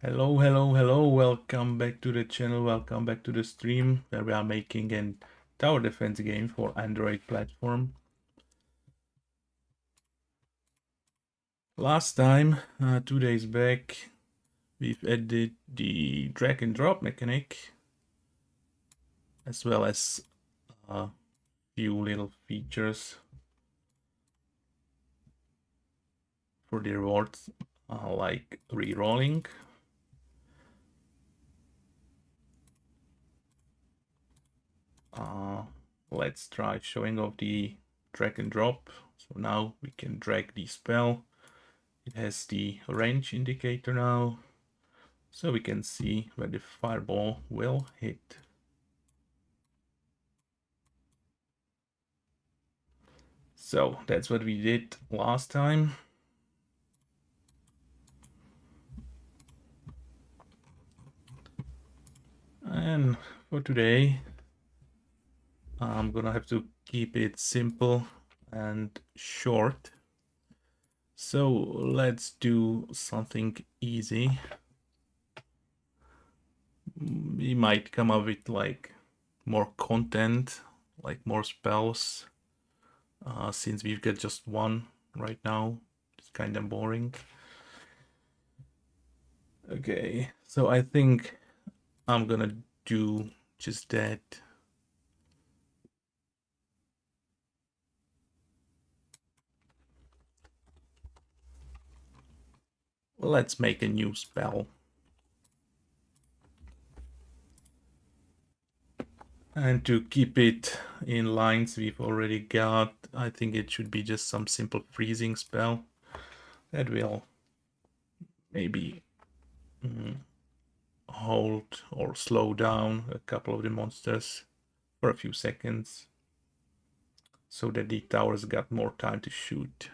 Hello, hello, hello. Welcome back to the channel. Welcome back to the stream where we are making a tower defense game for Android platform. Last time, 2 days back, we've added the drag and drop mechanic as well as a few little features for the rewards like re-rolling. Let's try showing off the drag and drop. So now we can drag the spell. It has the range indicator now, so we can see where the fireball will hit. So that's what we did last time. And for today, I'm gonna have to keep it simple and short. So let's do something easy. We might come up with like more content, like more spells, since we've got just one right now. It's kind of boring. Okay, so I think I'm gonna do just that. Let's make a new spell. And to keep it in lines we've already got, I think it should be just some simple freezing spell that will maybe hold or slow down a couple of the monsters for a few seconds so that the towers got more time to shoot.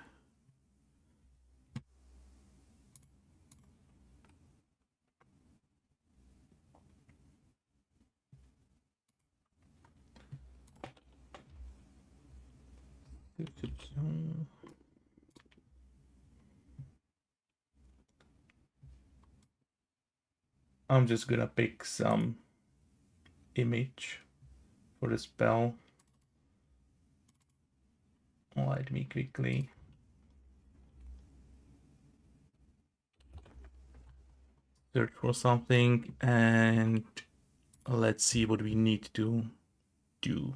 I'm just gonna pick some image for the spell. Let me quickly search for something and let's see what we need to do.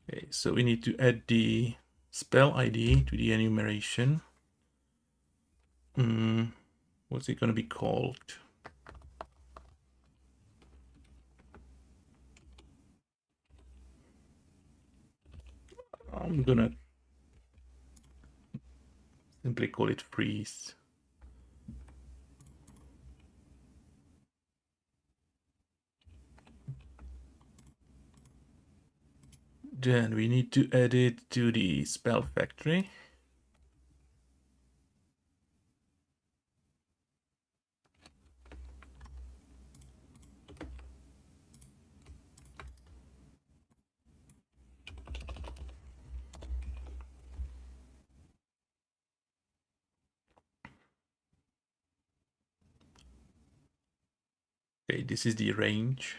Okay, so we need to add the spell ID to the enumeration. What's it going to be called? I'm gonna simply call it freeze. Then we need to add it to the spell factory. Okay, this is the range.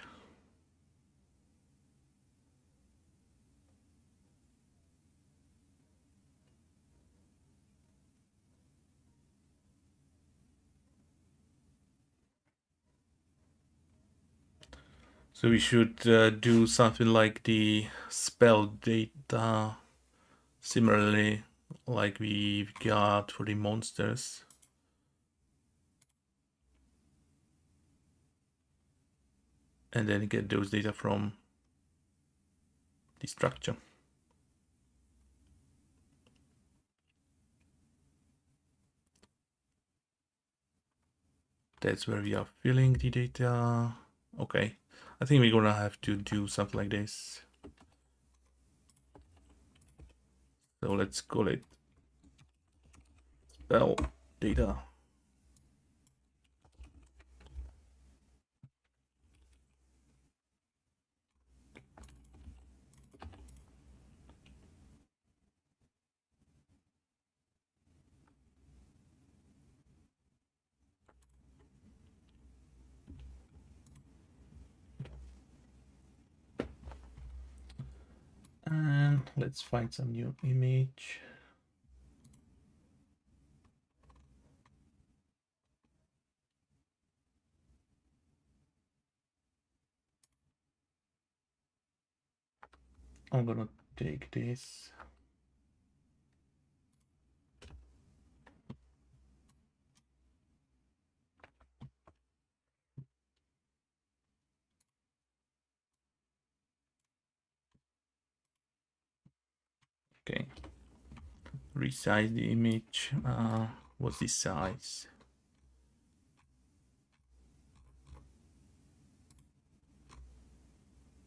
So we should do something like the spell data, similarly like we've got for the monsters. And then get those data from the structure. That's where we are filling the data. Okay, I think we're gonna have to do something like this. So let's call it spell data. And let's find some new image. I'm gonna take this. Okay, resize the image. What's the size?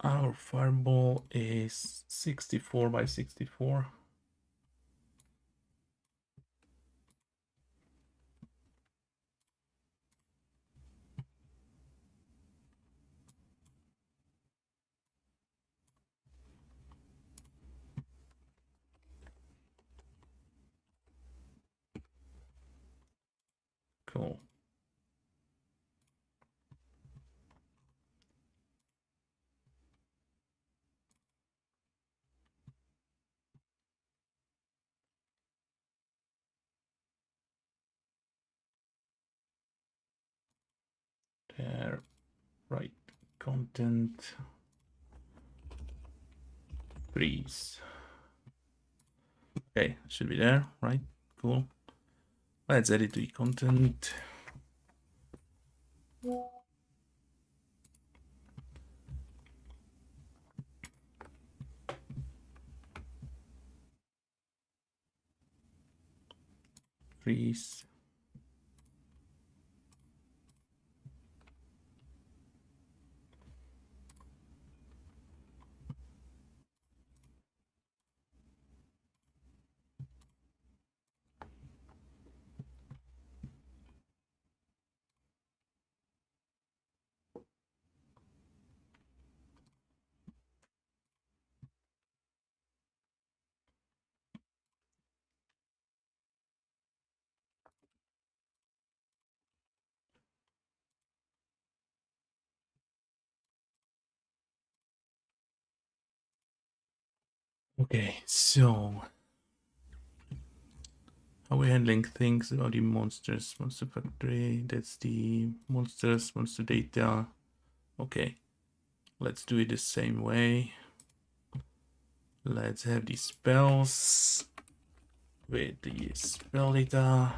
Our fireball is 64 by 64. Cool. There, right, content, freeze. Okay, should be there, right? Cool. Let's edit the content. Freeze. Okay, so how we're handling things about the monsters, monster factory, that's the monsters, monster data. Okay, let's do it the same way. Let's have the spells with the spell data.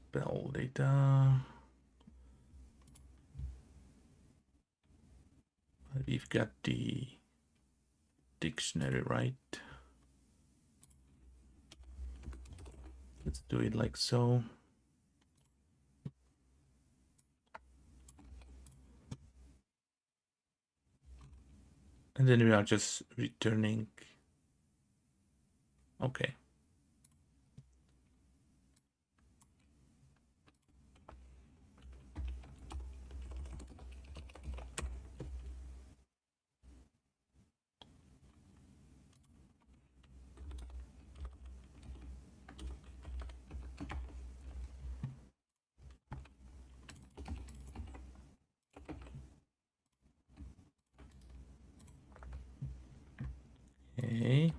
Spell data. We've got the dictionary, right? Let's do it like so. And then we are just returning. Okay. Okay.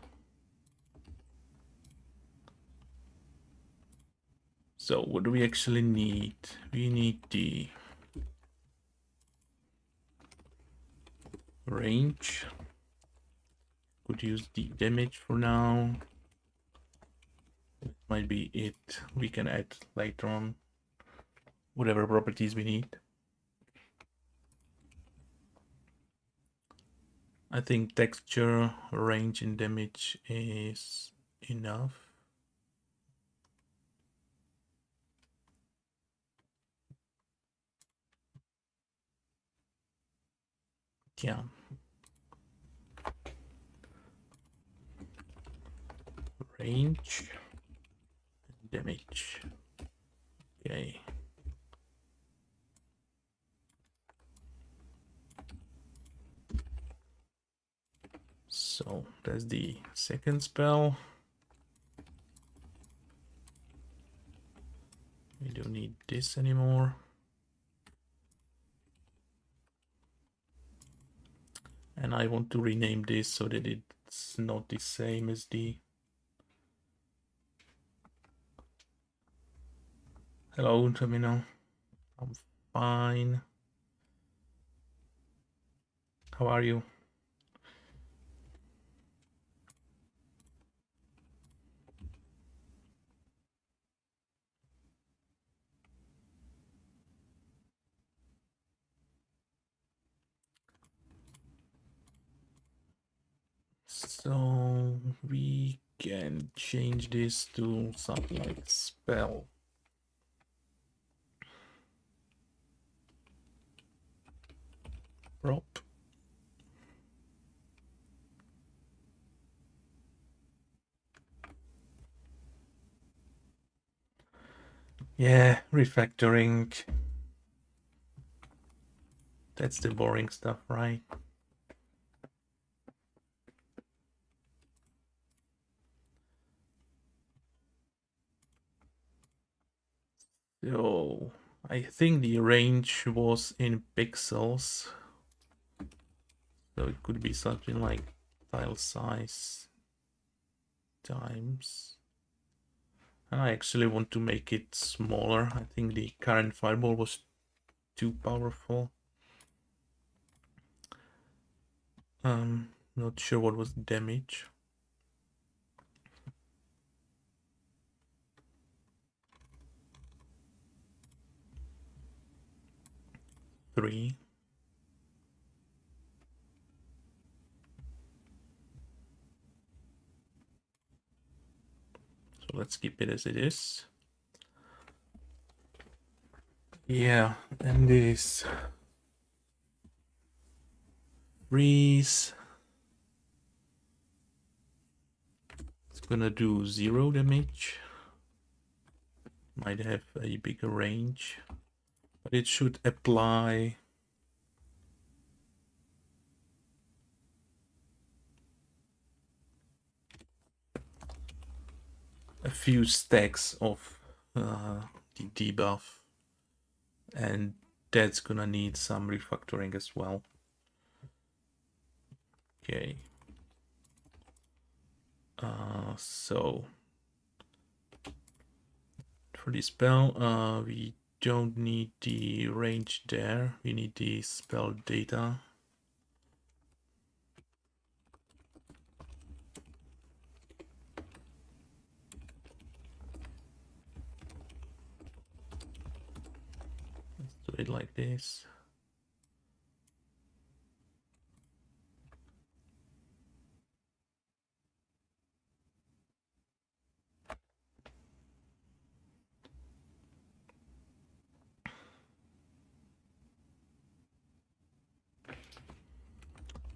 So what do we actually need? We need the range. Could use the damage for now. It might be it. We can add later on whatever properties we need. I think texture, range, and damage is enough. Yeah. range, damage. Okay. So that's the second spell. We don't need this anymore. And I want to rename this so that it's not the same as the... Hello, Terminal. I'm fine. How are you? So we can change this to something like spell. Prop. Yeah, refactoring. That's the boring stuff, right? So I think the range was in pixels. So it could be something like tile size times. And I actually want to make it smaller. I think the current fireball was too powerful. Not sure what was damage. Three. So let's keep it as it is. Yeah, and this freeze. It's gonna do 0 damage. Might have a bigger range, but it should apply a few stacks of the debuff, and that's gonna need some refactoring as well. Okay. So for the spell, we don't need the range there. We need the spell data. Let's do it like this.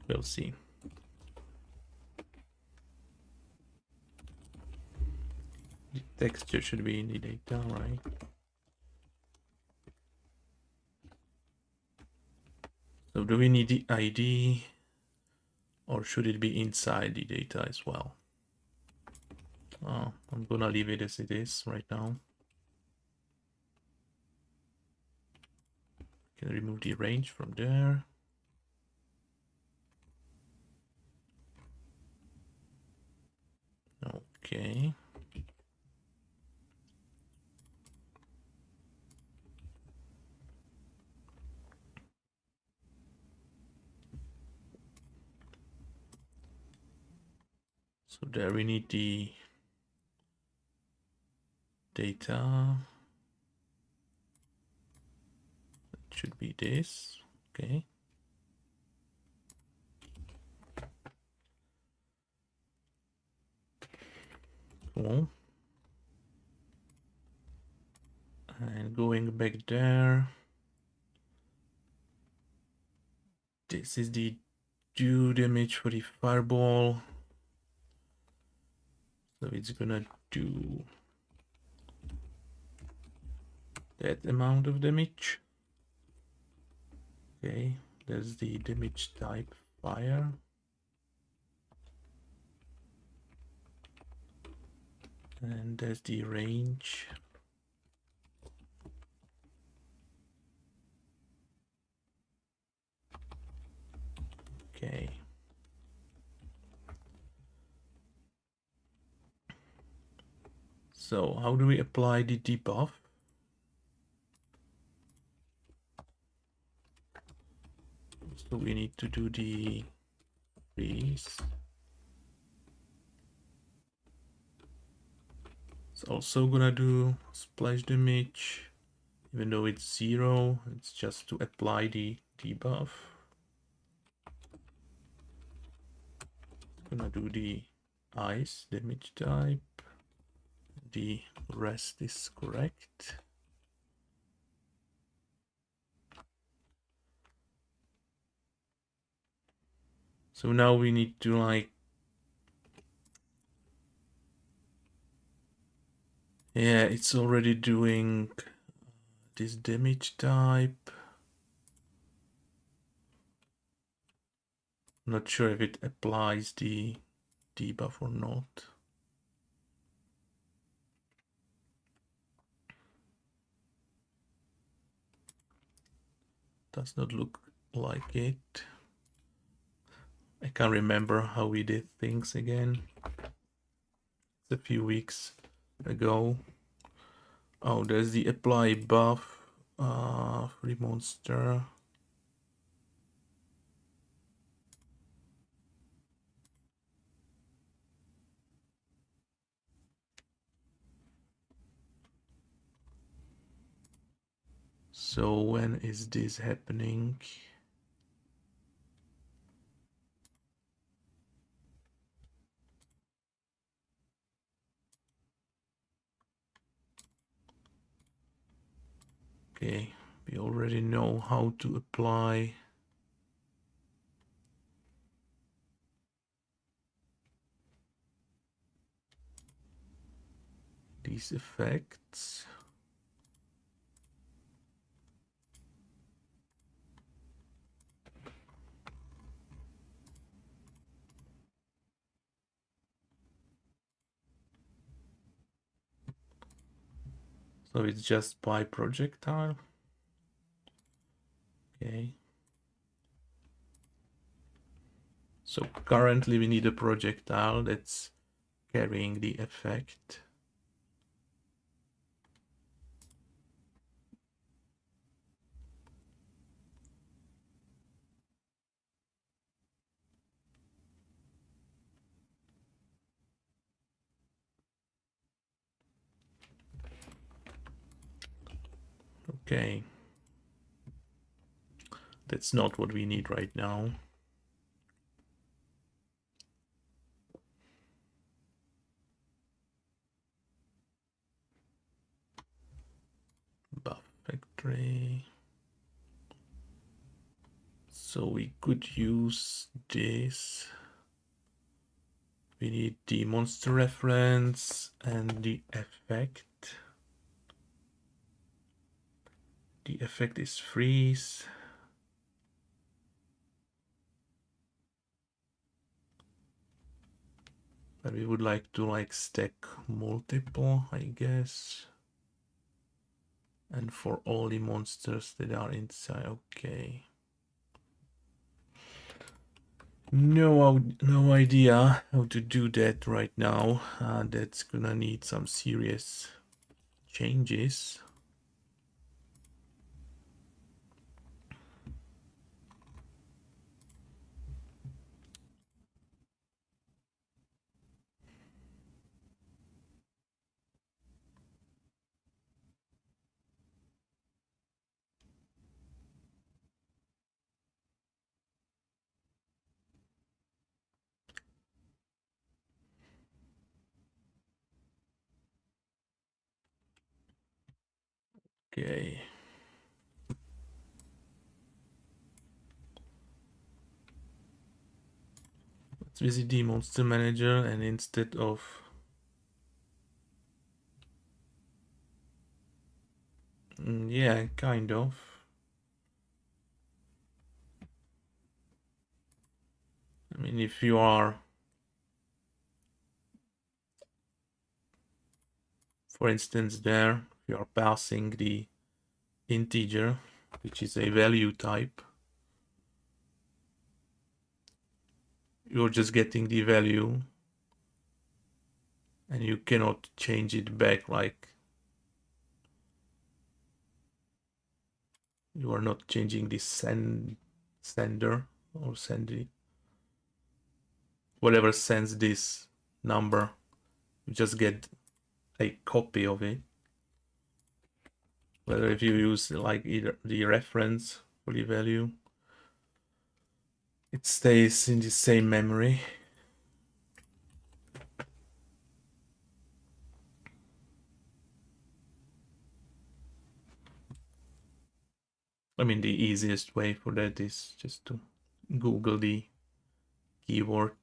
We'll see. The texture should be in the data, right? So do we need the ID, or should it be inside the data as well? I'm gonna leave it as it is right now. Can remove the range from there. Okay. So there we need the data. It should be this. Okay. Cool. And going back there. This is the due damage for the fireball. So it's gonna do that amount of damage. Okay, there's the damage type fire. And there's the range. Okay. So how do we apply the debuff? So we need to do the freeze. It's also gonna do splash damage, even though it's 0. It's just to apply the debuff. It's gonna do the ice damage type. The rest is correct. So now we need to like, yeah, it's already doing this damage type. Not sure if it applies the debuff or not. Does not look like it. I can't remember how we did things again. It's a few weeks ago. Oh, there's the apply buff free monster. So when is this happening? Okay, we already know how to apply these effects. So it's just by projectile. Okay. So currently we need a projectile that's carrying the effect. Okay. That's not what we need right now. Buff factory. So we could use this. We need the monster reference and the effect. The effect is freeze. But we would like to like stack multiple, I guess. And for all the monsters that are inside, okay. No idea how to do that right now. That's gonna need some serious changes. Okay. Let's visit the monster manager, and instead of Yeah, kind of. I mean, if you are, for instance, there, if you are passing the integer, which is a value type, you're just getting the value and you cannot change it back. Like, you are not changing the sender or sending whatever sends this number. You just get a copy of it. Whether if you use like either the reference for the value, it stays in the same memory. I mean, the easiest way for that is just to Google the keyword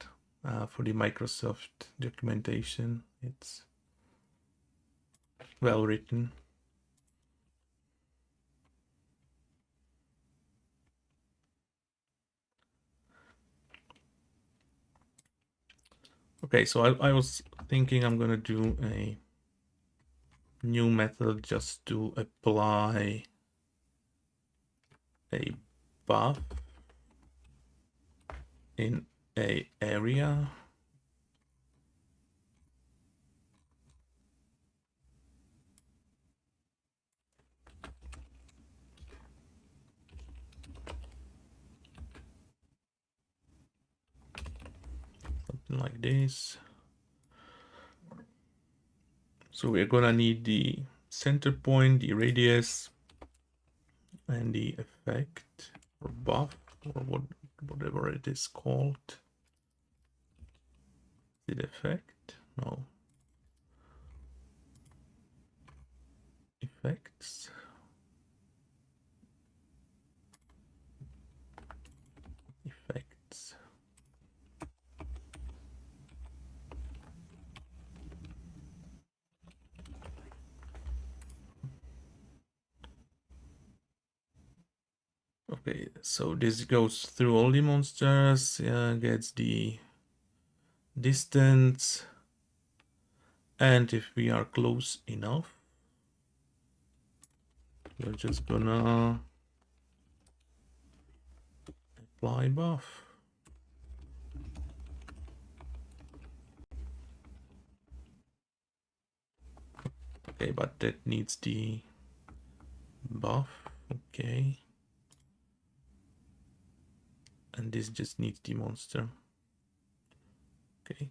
for the Microsoft documentation. It's well written. Okay, so I was thinking I'm gonna do a new method just to apply a buff in a area. Something like this. So we're gonna need the center point, the radius, and the effect or buff or whatever it is called. Is it effect? No. Effects. Effects. Okay, so this goes through all the monsters, gets the distance, and if we are close enough, we're just gonna apply buff. Okay, but that needs the buff. Okay. And this just needs the monster. Okay.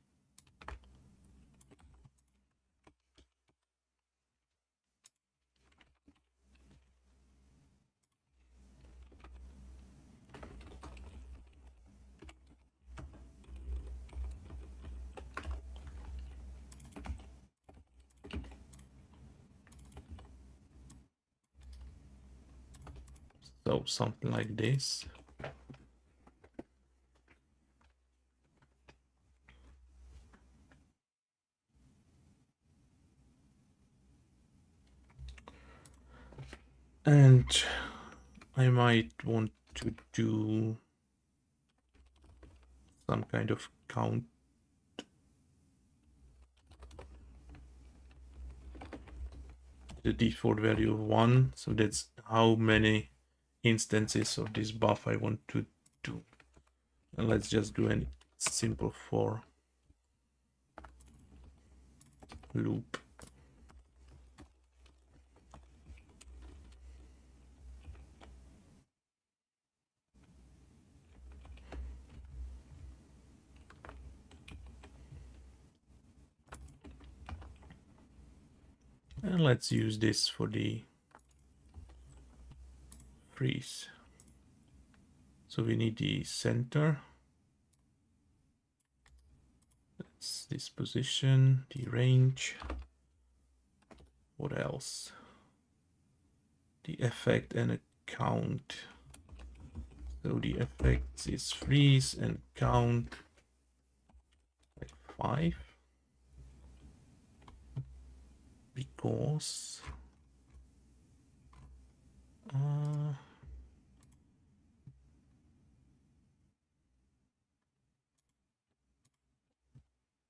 So something like this. And I might want to do some kind of count. The default value of 1. So that's how many instances of this buff I want to do. And let's just do a simple for loop. And let's use this for the freeze. So we need the center. That's this position, the range. What else? The effect and a count. So the effect is freeze and count like 5. Because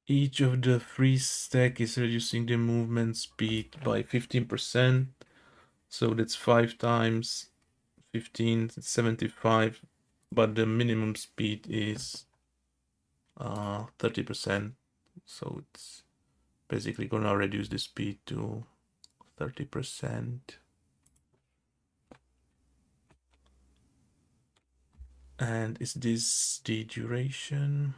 each of the freeze stack is reducing the movement speed by 15%. So that's 5 times 15, 75. But the minimum speed is 30%. So it's basically gonna reduce the speed to 30%. And is this the duration?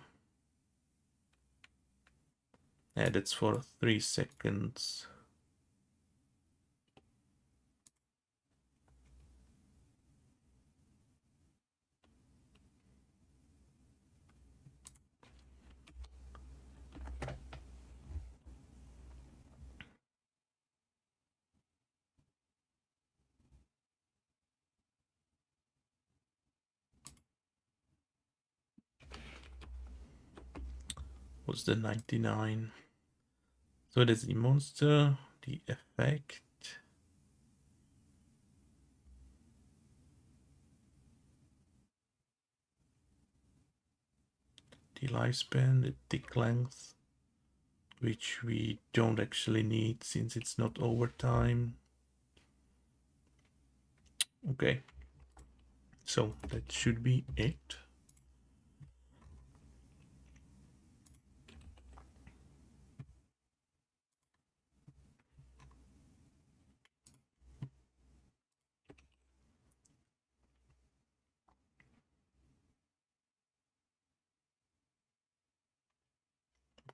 Yeah, that's for 3 seconds. What's the 99? So that's the monster, the effect. The lifespan, the tick length, which we don't actually need since it's not overtime. Okay, so that should be it.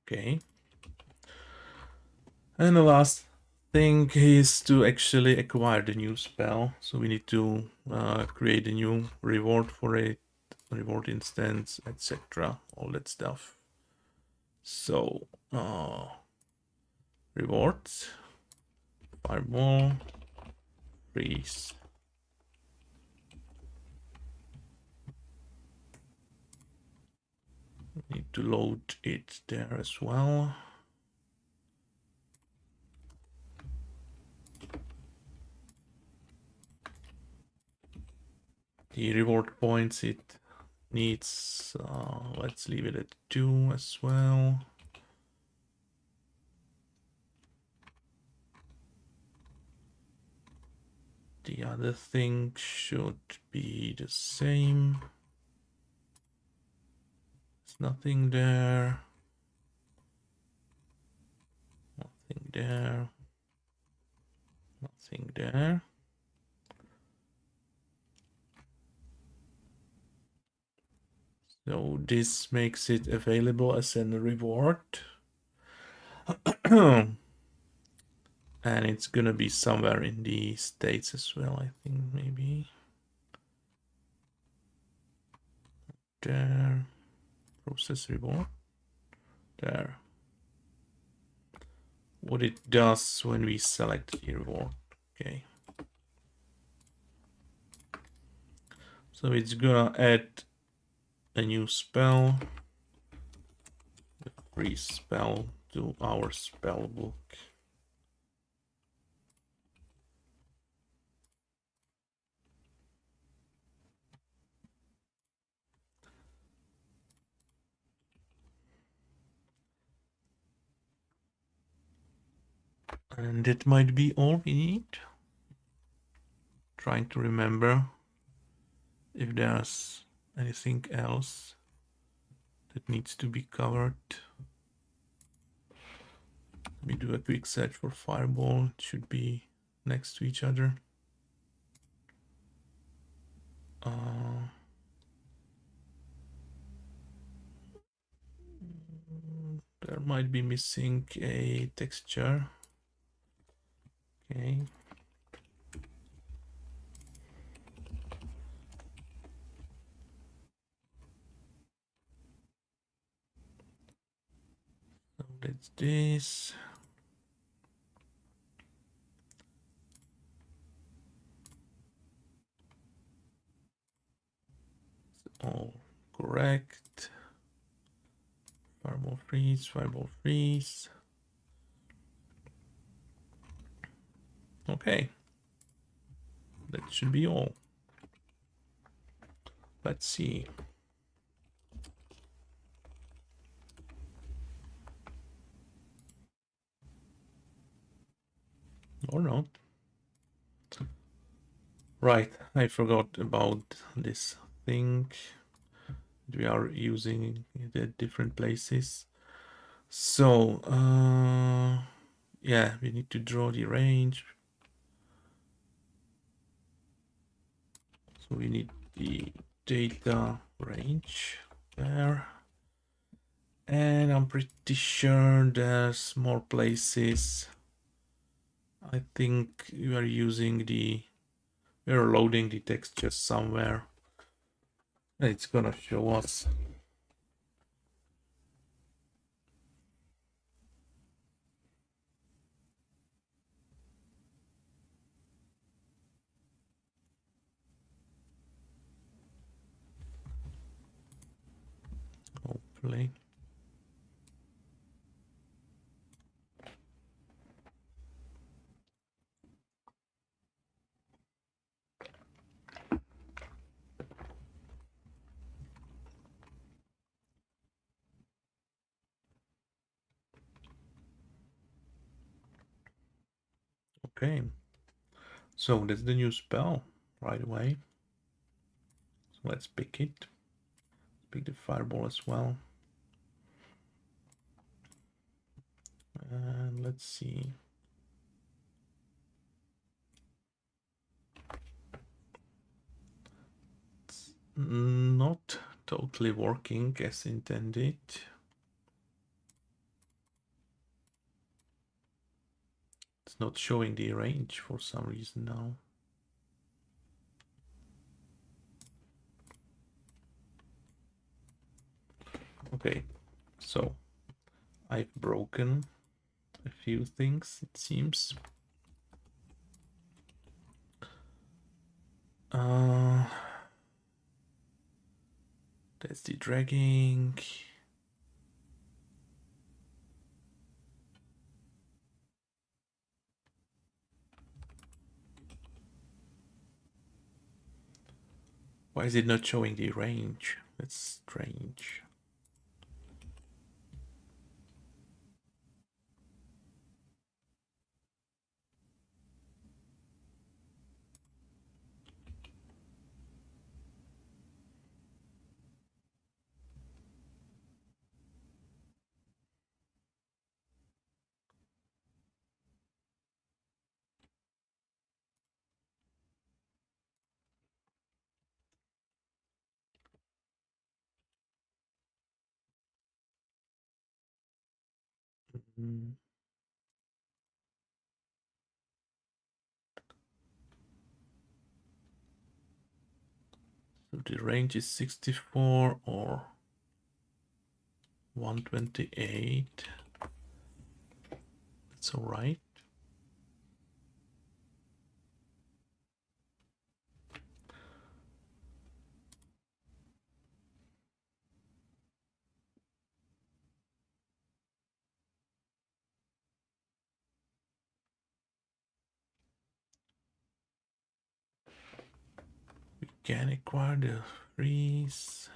Okay. And the last thing is to actually acquire the new spell. So we need to create a new reward for it, reward instance, etc. All that stuff. So rewards, fireball, freeze. Need to load it there as well. The reward points it needs, let's leave it at 2 as well. The other thing should be the same. There's nothing there. Nothing there. Nothing there. So this makes it available as a reward. And it's gonna be somewhere in the States as well, I think, maybe. There. Process reward. There. What it does when we select the reward. Okay. So it's gonna add a new spell, a free spell to our spell book. And that might be all we need. Trying to remember if there's anything else that needs to be covered. Let me do a quick search for fireball. It should be next to each other. There might be missing a texture. Okay. So that's this. All correct. Fireball freeze, fireball freeze. Okay. That should be all. Let's see. or not. Right, I forgot about this thing we are using it at different places. So, yeah, we need to draw the range. So we need the data range there. And I'm pretty sure there's more places. I think we are we're loading the textures somewhere. And it's gonna show us. Hopefully. Okay. So that's the new spell right away. So let's pick it. Pick the fireball as well. And let's see. It's not totally working as intended. It's not showing the range for some reason now. Okay, so I've broken a few things, it seems. That's the dragging. Why is it not showing the range? That's strange. Mm. So the range is 64 or 128. That's all right. We can acquire the freeze.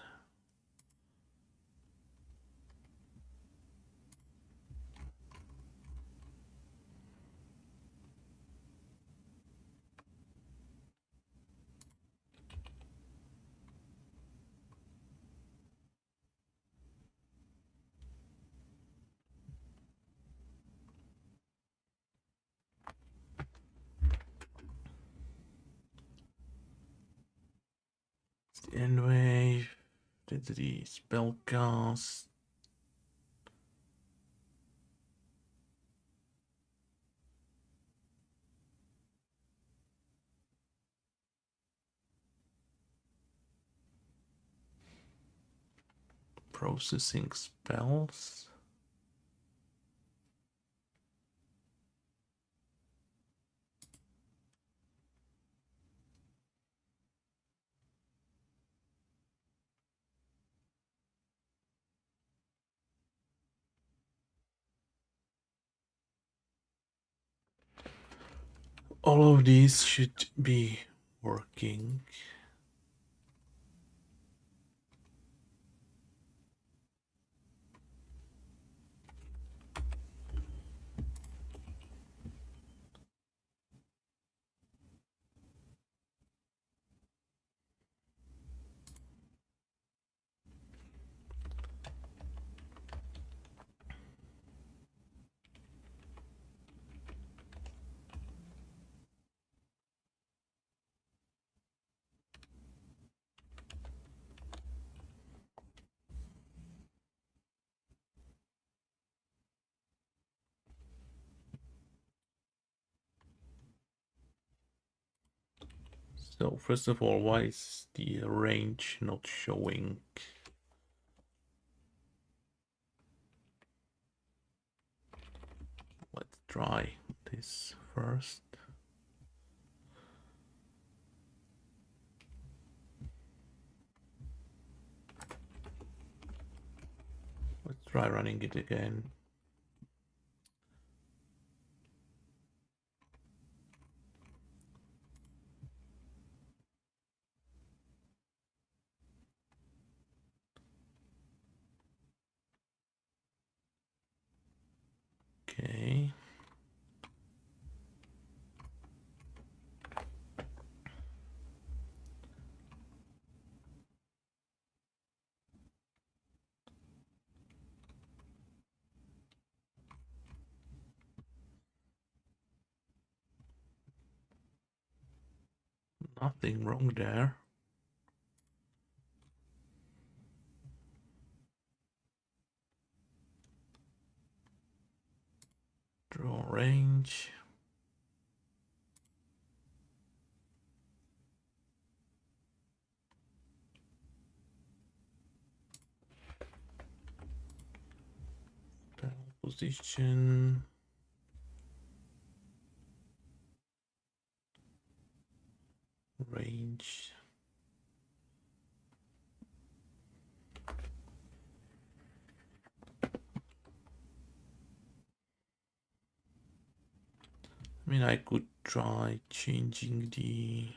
The end wave. That's the spell cast. Processing spells. All of these should be working. So first of all, why is the range not showing? Let's try this first. Let's try running it again. Okay. Nothing wrong there. Draw range. Position. Range. I mean, I could try changing the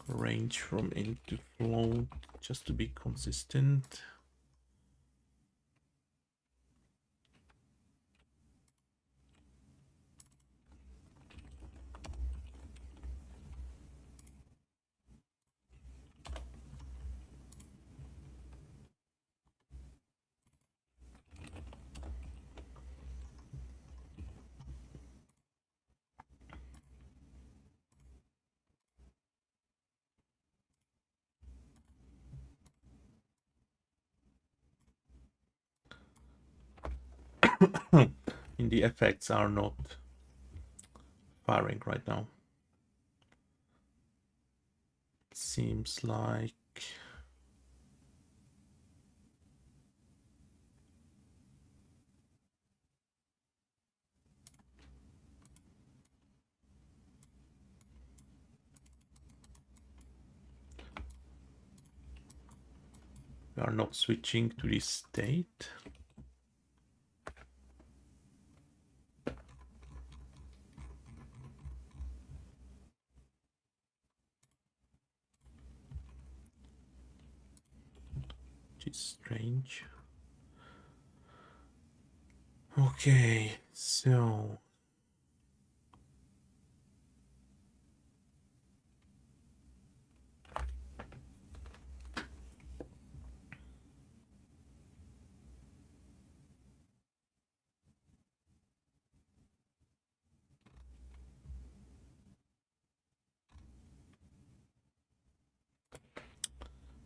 range from int to float just to be consistent. And the effects are not firing right now. It seems like we are not switching to this state. Which is strange. Okay, so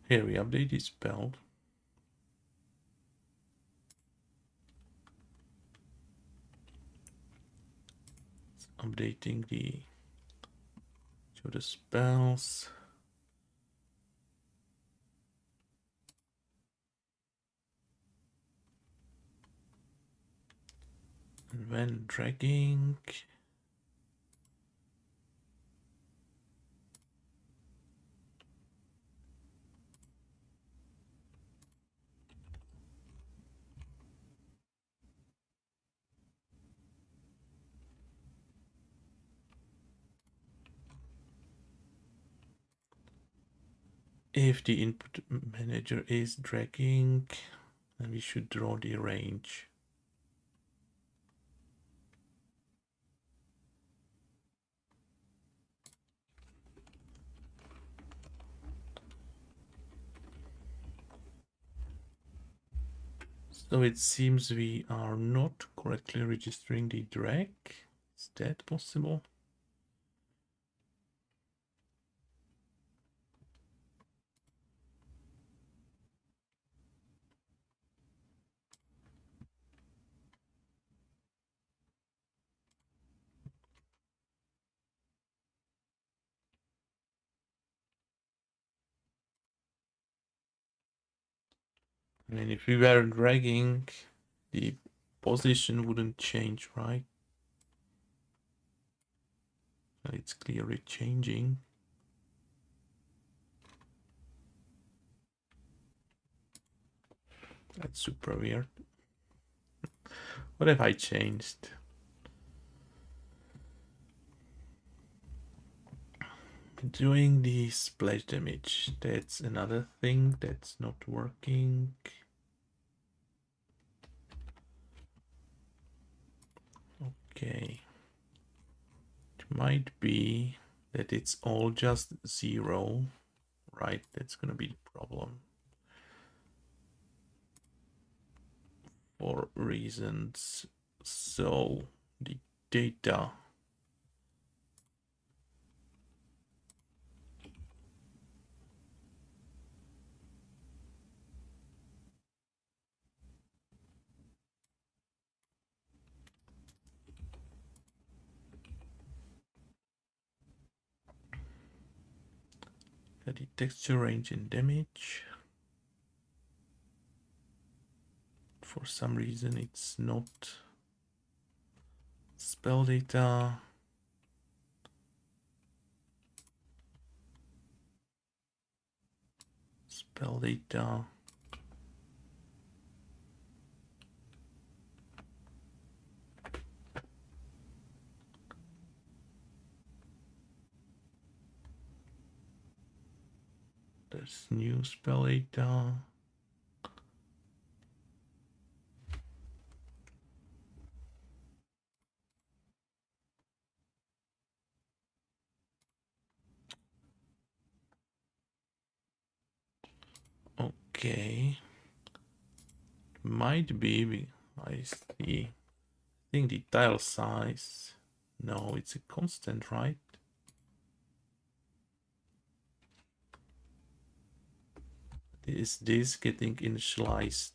here we update this spell. It's updating the show the spells. And when dragging, if the input manager is dragging, then we should draw the range. So it seems we are not correctly registering the drag. Is that possible? I mean, if we were dragging, the position wouldn't change, right? It's clearly changing. That's super weird. What have I changed? Doing the splash damage. That's another thing that's not working. Okay. It might be that it's all just 0, right? That's gonna be the problem. For reasons. So the data the texture range and damage. For some reason it's not spell data. Spell data. There's new spell data. Okay. Might be, I see. I think the tile size. No, it's a constant, right? Is this getting initialized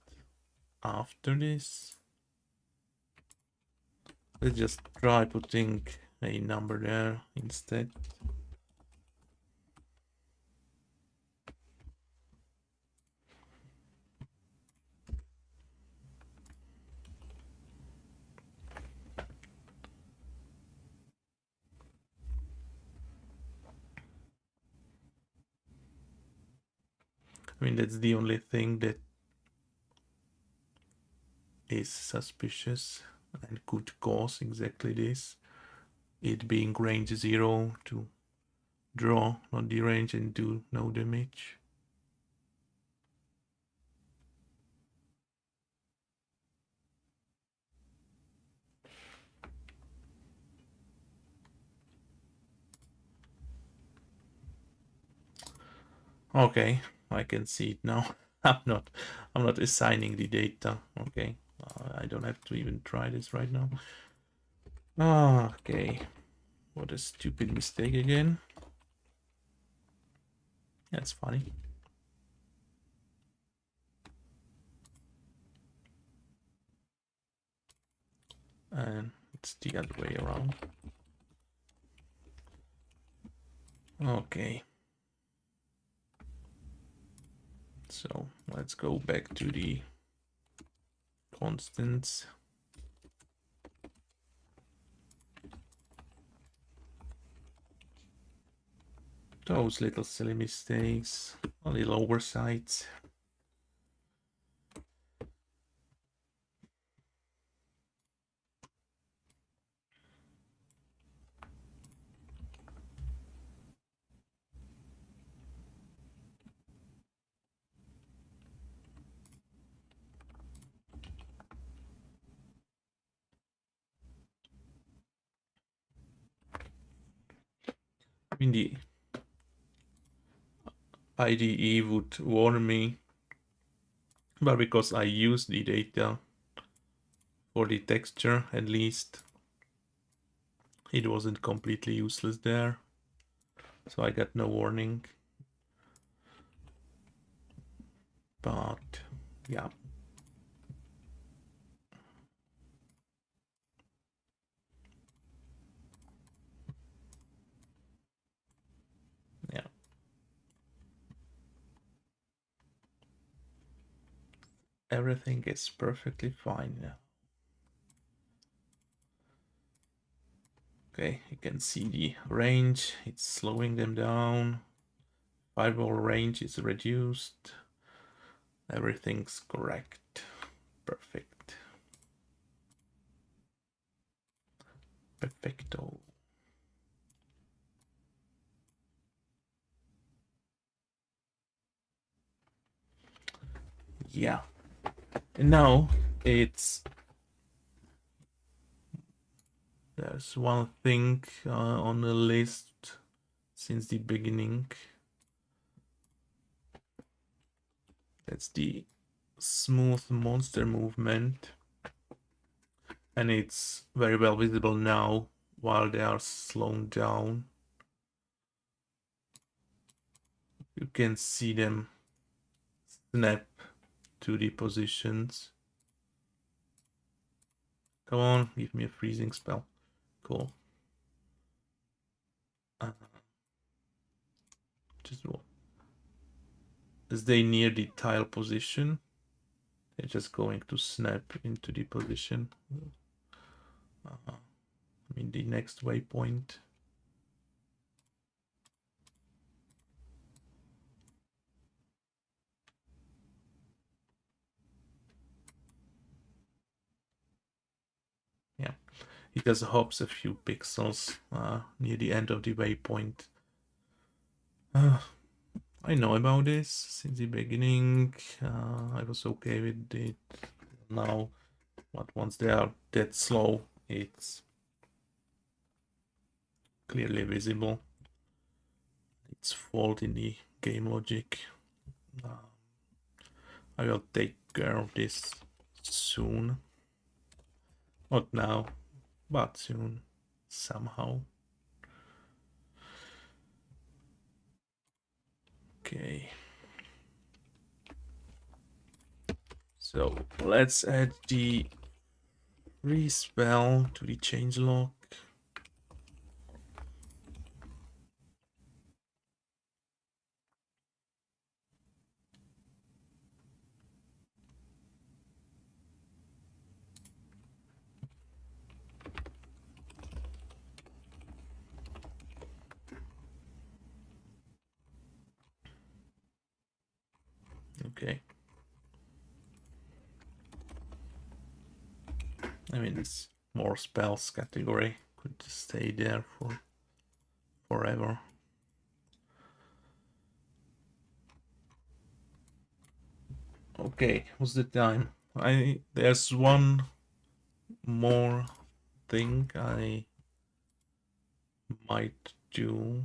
after this? Let's just try putting a number there instead. I mean, that's the only thing that is suspicious and could cause exactly this. It being range 0 to draw, not the range, and do no damage. Okay, I can see it now. I'm not assigning the data. Okay, I don't have to even try this right now. Okay, what a stupid mistake again. That's funny. And it's the other way around. Okay. So let's go back to the constants. Those little silly mistakes, a little oversights. I mean, the IDE would warn me, but because I use the data for the texture, at least, it wasn't completely useless there. So I got no warning. But yeah. Yeah. everything is perfectly fine now. Okay, you can see the range, it's slowing them down. Fireball range is reduced. Everything's correct. Perfect. Perfecto. Yeah. And now there's one thing on the list since the beginning. That's the smooth monster movement. And it's very well visible now while they are slowed down. You can see them snap to the positions. Come on, give me a freezing spell. Cool. Just as they near the tile position, they're just going to snap into the position. I mean the next waypoint. Yeah, he just hops a few pixels near the end of the waypoint. I know about this since the beginning. I was okay with it now, but once they are that slow, it's clearly visible. It's fault in the game logic. I will take care of this soon. Not now, but soon, somehow. Okay. So let's add the respell to the changelog. Okay. I mean, this more spells category could stay there for forever. Okay, what's the time? There's one more thing I might do,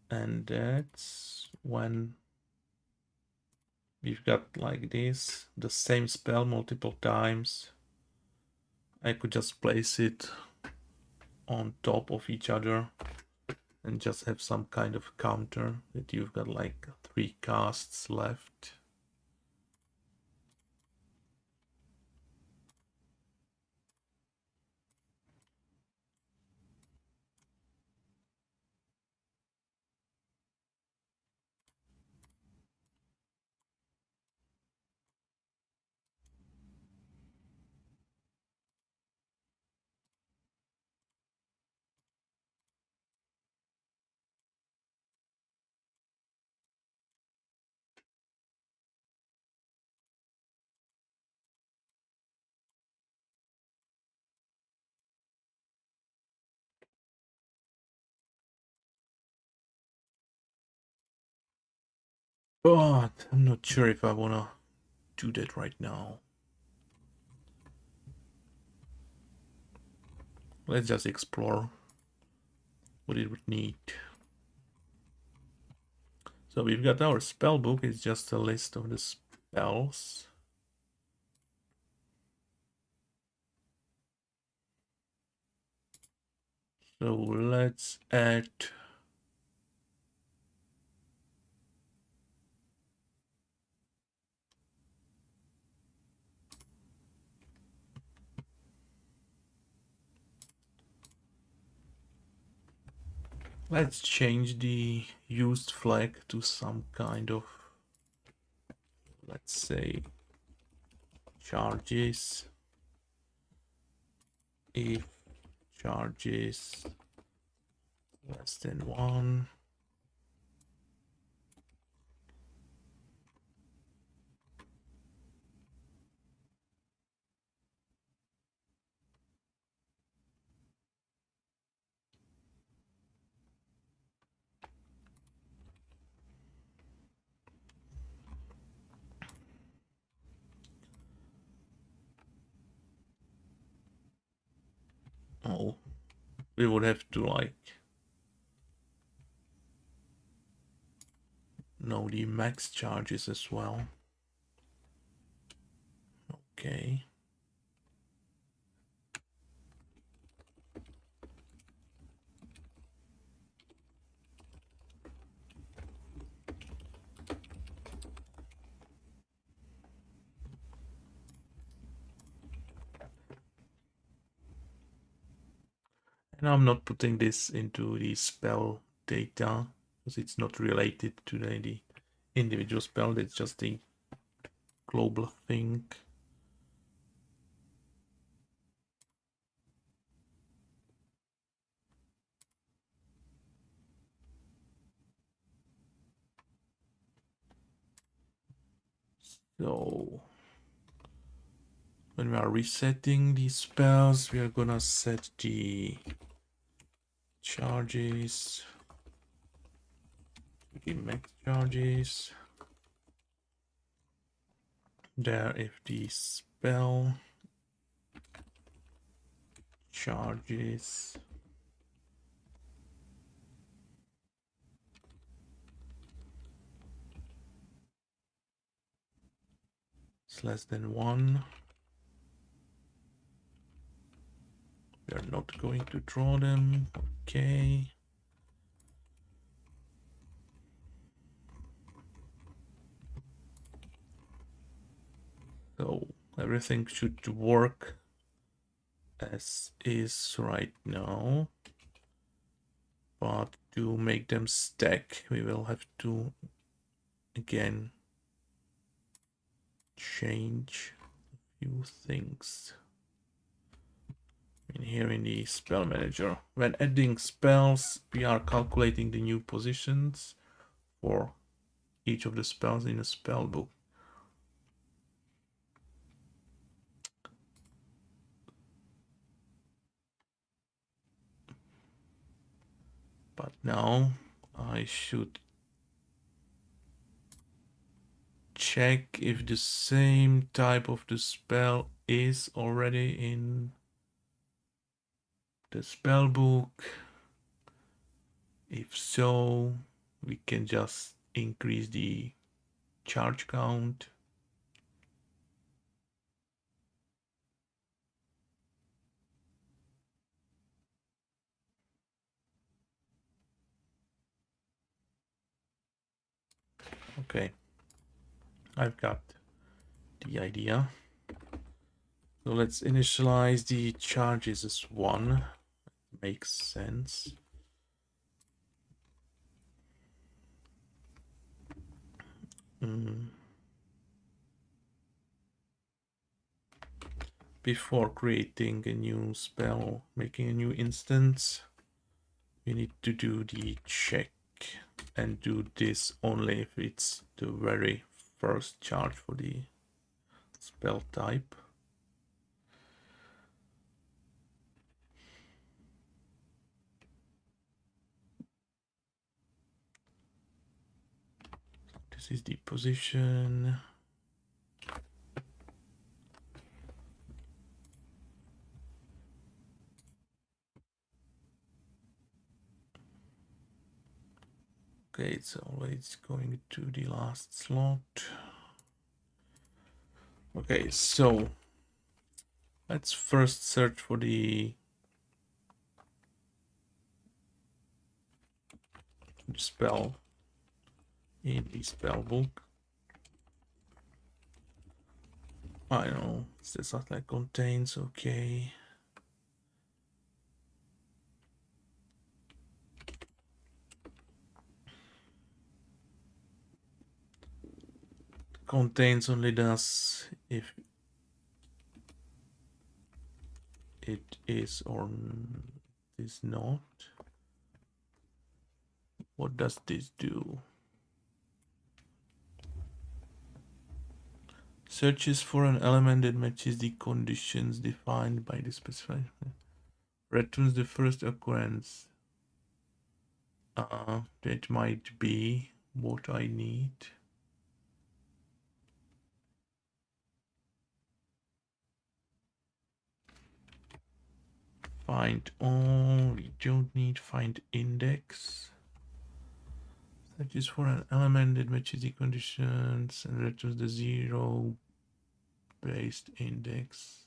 and that's when we've got like this, the same spell multiple times. I could just place it on top of each other and just have some kind of counter that you've got like 3 casts left. But I'm not sure if I wanna do that right now. Let's just explore what it would need. So we've got our spell book, it's just a list of the spells. So let's add let's change the used flag to some kind of let's say charges, if charges less than 1, oh, we would have to like know the max charges as well. Okay. And I'm not putting this into the spell data because it's not related to the individual spell, it's just a global thing. So when we are resetting these spells, we are gonna set the charges to the max charges. There, if the spell charges is less than 1, we are not going to draw them. Okay. So everything should work as is right now. But to make them stack, we will have to again change a few things. In here in the spell manager, when adding spells, we are calculating the new positions for each of the spells in a spell book. But now I should check if the same type of the spell is already in the spell book. If so, we can just increase the charge count. Okay, I've got the idea. So let's initialize the charges as 1. Makes sense. Before creating a new spell, making a new instance, we need to do the check and do this only if it's the very first charge for the spell type. This is the position. Okay, it's always going to the last slot. Okay, so let's first search for the spell in the spell book. I know, it's the not like contains, okay. contains only does if it is or is not. What does this do? Searches for an element that matches the conditions defined by the specifier. Returns the first occurrence. That might be what I need. Find all, we don't need find index. Searches for an element that matches the conditions and returns the zero based index.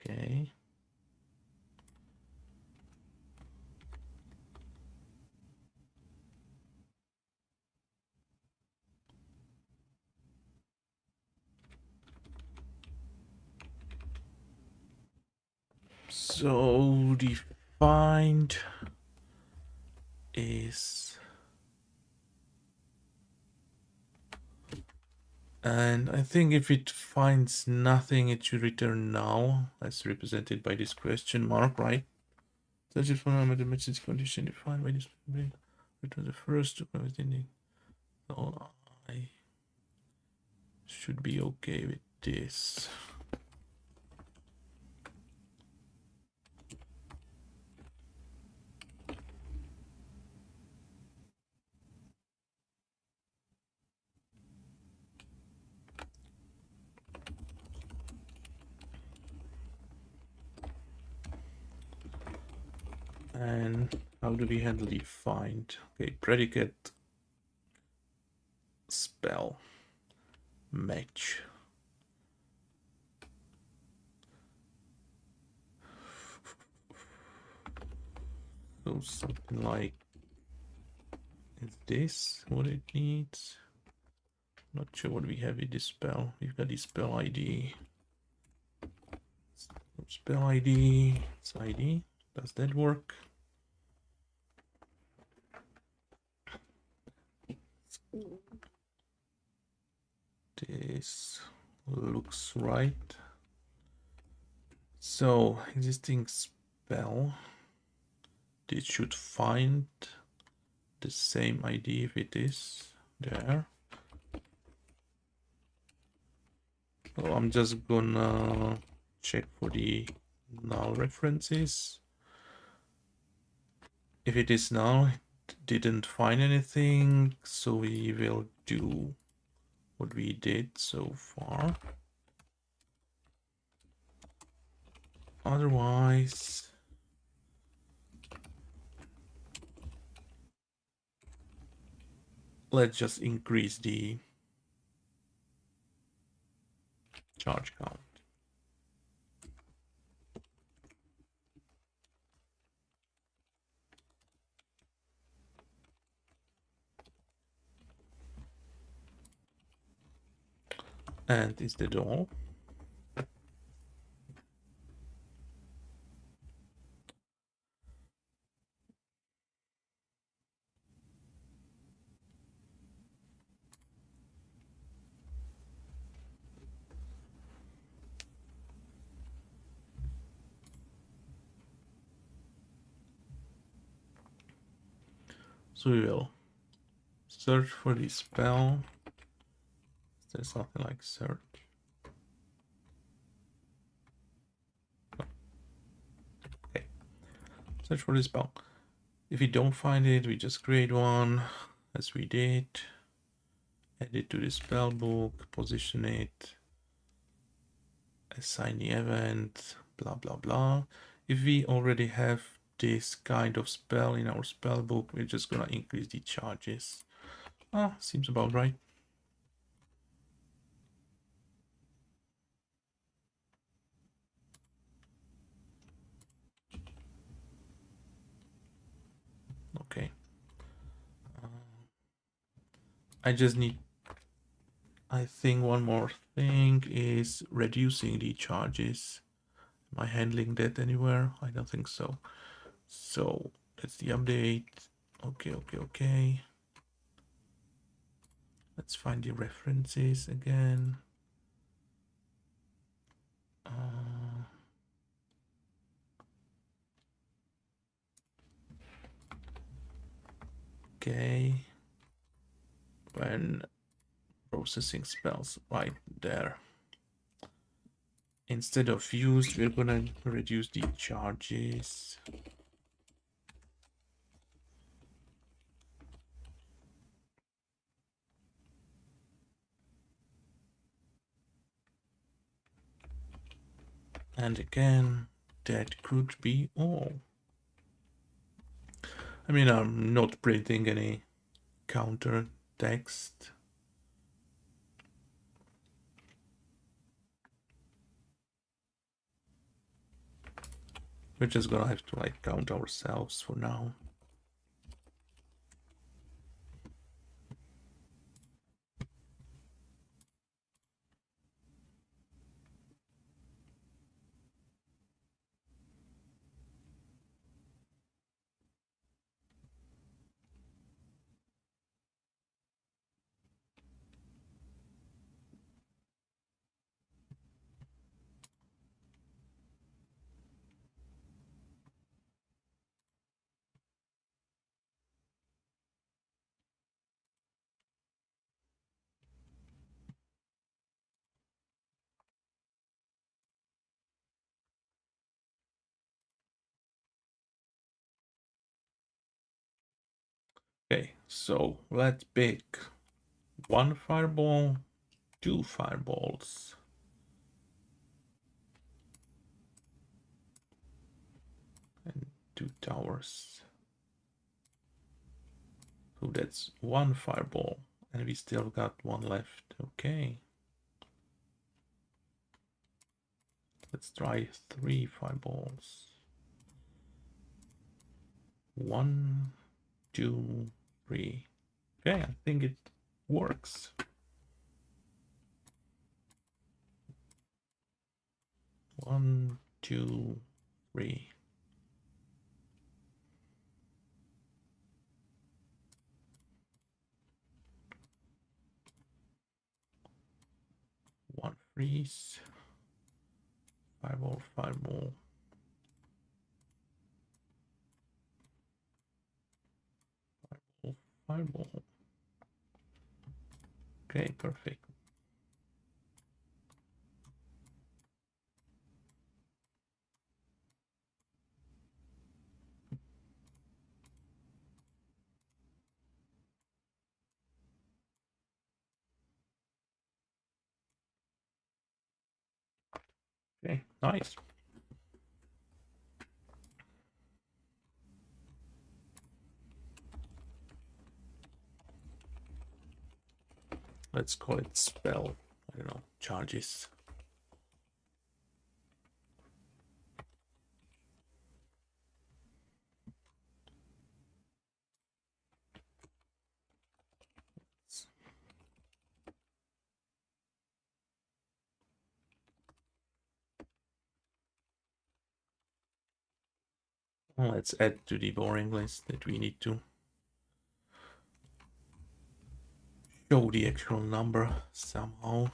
Okay. So the find is, and I think if it finds nothing, it should return null, as represented by this question mark, right? Such as for a mathematics condition defined by this return the first to everything. So I should be okay with this. And how do we handle the find? Okay, predicate spell match. So something like, is this what it needs? Not sure what we have with this spell. We've got the spell ID. Spell ID, it's ID. Does that work? This looks right. So existing spell, this should find the same ID if it is there. So I'm just gonna check for the null references. If it is null, it didn't find anything, so we will do what we did so far. Otherwise, let's just increase the charge count. And is that all? So we will search for the spell. Is there something like search? Okay. Search for the spell. If we don't find it, we just create one, as we did. Add it to the spell book, position it, assign the event, blah blah blah. If we already have this kind of spell in our spell book, we're just gonna increase the charges. Seems about right. Okay. I just need, I think one more thing is reducing the charges. Am I handling that anywhere? I don't think so. So That's the update. Okay. Let's find the references again. Okay. When processing spells, right there. Instead of used, we're gonna reduce the charges. And again, that could be all. I mean, I'm not printing any counter text. We're just gonna have to like count ourselves for now. Okay, so let's pick one fireball, two fireballs. And two towers. So that's one fireball. And we still got one left. Okay. Let's try three fireballs. One, two, three. Okay, I think it works. One, two, three. One freeze. Fireball, fireball. Fireball, fireball. Okay, perfect. Okay, nice. Let's call it spell. I don't know, charges. Let's add to the boring list that we need to show the actual number somehow.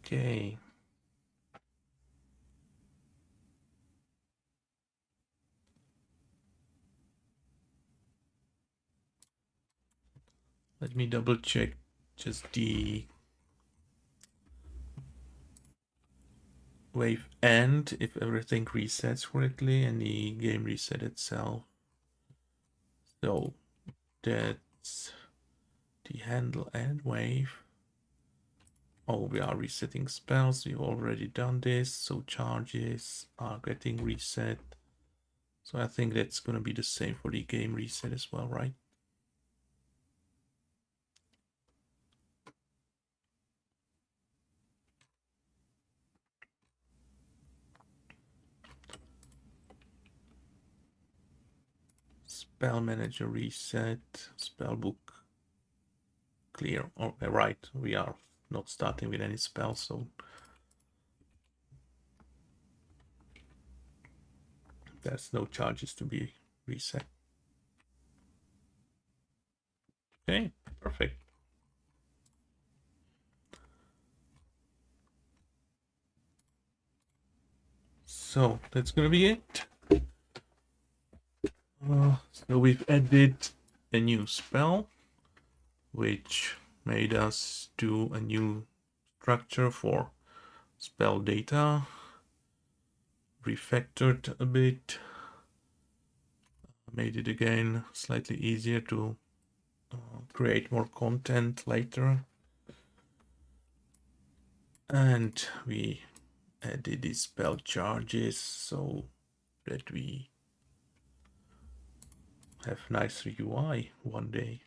Okay. Let me double check just the wave end if everything resets correctly and the game reset itself. So that's the handle and wave. Oh, we are resetting spells. We've already done this. So charges are getting reset. So I think that's going to be the same for the game reset as well, right? Spell manager reset, spell book clear. Oh, right, we are not starting with any spells, so there's no charges to be reset. Okay, perfect. So that's gonna be it. So we've added a new spell, which made us do a new structure for spell data, refactored a bit, made it again slightly easier to create more content later. And we added these spell charges so that we have nicer UI one day.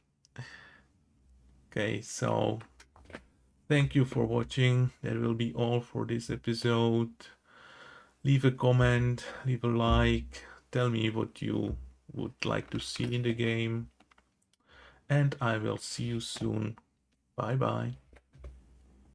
Okay, so thank you for watching. That will be all for this episode. Leave a comment, leave a like, tell me what you would like to see in the game, and I will see you soon. Bye bye.